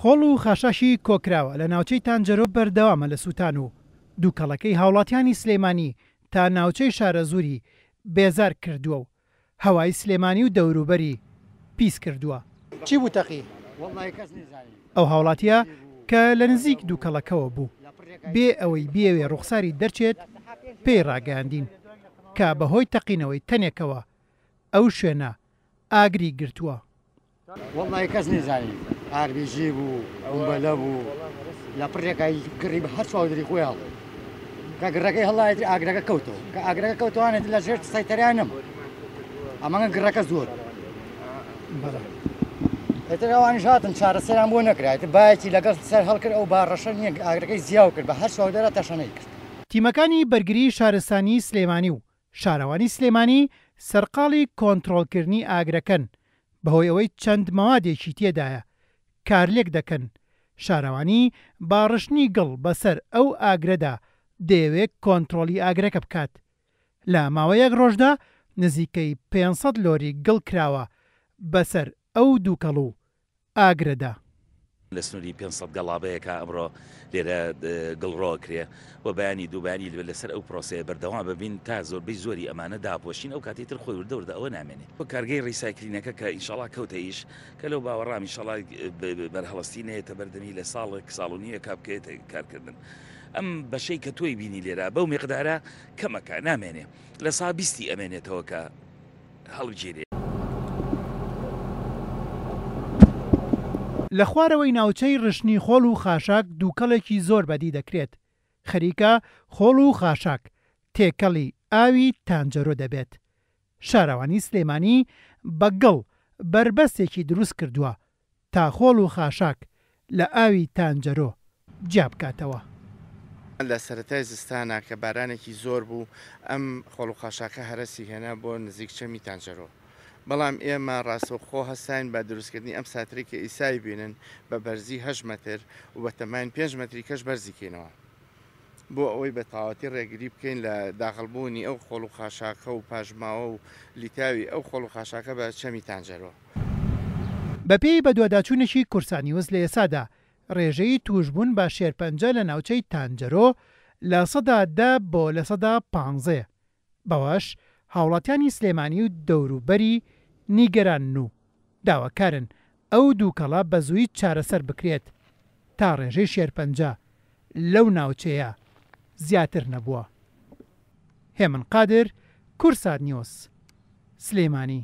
خۆڵ و خاشاشی کۆکراوە لە ناوچەی تانجەرۆ بەردەوامە لە سووتان و دووکەڵەکەی هاوڵاتیانی سلێمانی تا ناوچەی شارە زووری بێزار کردووە و هەوای سلێمانی و دەوروبەری پیس کردووە. چی بوو تەقی؟ ئەو هاوڵاتیە کە لە نزیک دووکەڵەکەەوە بوو بێ ئەوەی بێوێ ڕوخساری دەرچێت پێی ڕاگەاندین کە بەهۆی تەقینەوەی تەنێکەوە ئەو شوێنە ئاگری گرتووە. وەڵای کەس نزانین ئاربیژی بوو ئەوبەلە بوو لە پڕێکای گڕی بە هەر چاودری خۆیاڵ کە گڕەکەی هەڵایەتی ئاگرەکە کەوتەوە کە ئاگرەکە کەوتوانێت لە ژێر سایتەریانم ئەمەگە گڕەکە زۆر ئەوانی هاتن چارەسەران بۆ نەکرایێت باەتی لەگەڵ سەر هەڵکرد ئەو باڕەشە نییە ئاگرەکەی زیاو کرد بە هەر چاودێرە تەشەنەی کرد. تیمەکانی بەرگری شارستانی سلێمانی و شارەوانی سلێمانی سەرقاڵی کۆنتڕۆڵکردنی ئاگرەکەن بەهۆی ئەوەی چەند مەوادێکی تێدایە کارلێک دەکەن. شارەوانی باڕشتنی گڵ بەسەر ئەو ئاگرەدا دەیەوێت کۆنتڕۆلی ئاگرەکە بکات. لە ماوەی یەک ڕۆژدا نزیکەی 500 لۆری گڵ کراوە بەسەر ئەو دووکەڵ و ئاگرەدا. لە سنووری 500 گەڵابەیەکە ئەمڕۆ لێرە گڵڕۆ کرێ و بەیانی دووبانی لەسەر ئەو پرۆسەیە بەردەوام ببین تا زۆربەی زۆری ئەمانە داپۆشین ئەو کاتێتر خۆی وردەوردە ئەوە نامێنێت بۆ کارگەی ڕیسایکلینەکە کە ئینشاڵا کەوتەیش کە لەو باوەڕام ئینشاڵا بەرهەڵستی نێتە بەردەمی لە ساڵ و نییە کابکێتە کارکردن. ئەم بەشەی کە تۆی بینی لێرە بەو مقدارە کەمەکە نامێنێ لە سابیستی ئەمێنێتەوە کە هەڵبگیرێ. لە خوارەوەی ناوچەی ڕشنی خۆڵ و خاشاک دووکەڵێکی زۆر بەدی دەکرێت. خەریکە خۆڵ و خاشاک تێکەڵی ئاوی تانجەرۆ دەبێت. شارەوانی سلێمانی بەگەڵ بربەستێکی دروست کردووە تا خۆڵ و خاشاک لە ئاوی تانجەرۆ جیا بکاتەوە. لە سەرەتای زستانە کە بارانێکی زۆر بوو ئەم خۆڵ و خاشاکە هەرسی هێنا بۆ نزیک چەمی تانجەرۆ. بەڵام ئێمە ڕاستەوخۆ هەستین بە دروستکردنی ئەم ساتری کە ئیسایی بینن بە بەرزی 8 مەتر و بە تەمان 5 مەتری کەش بەرزیکەینەوە بۆ ئەوەی بە تاواتی ڕێگری بکەین لە داخڵبوونی ئەو خۆڵ و خاشاکە و پاژماوە و لیتاوی ئەو خۆڵ و خاشاکە بە چەمی تانجەرۆ. بەپێی بە دوواداچوونێکی کورسانیوەز لە ئێسادا ڕێژەی توشبوون بە شێرپەنجە لە ناوچەی تانجەرۆ لە 10 بۆ لە 15. بەوەش هاوڵاتیانی سلێمانی و دەوروبەری نیگەران و داواکارن ئەو دووکەڵە بە زووی چارەسەر بکرێت تا ڕێژەی شێرپەنجە لەو ناوچەیە زیاتر نەبووە. هێمن قادر، کورسانیوس، سلێمانی.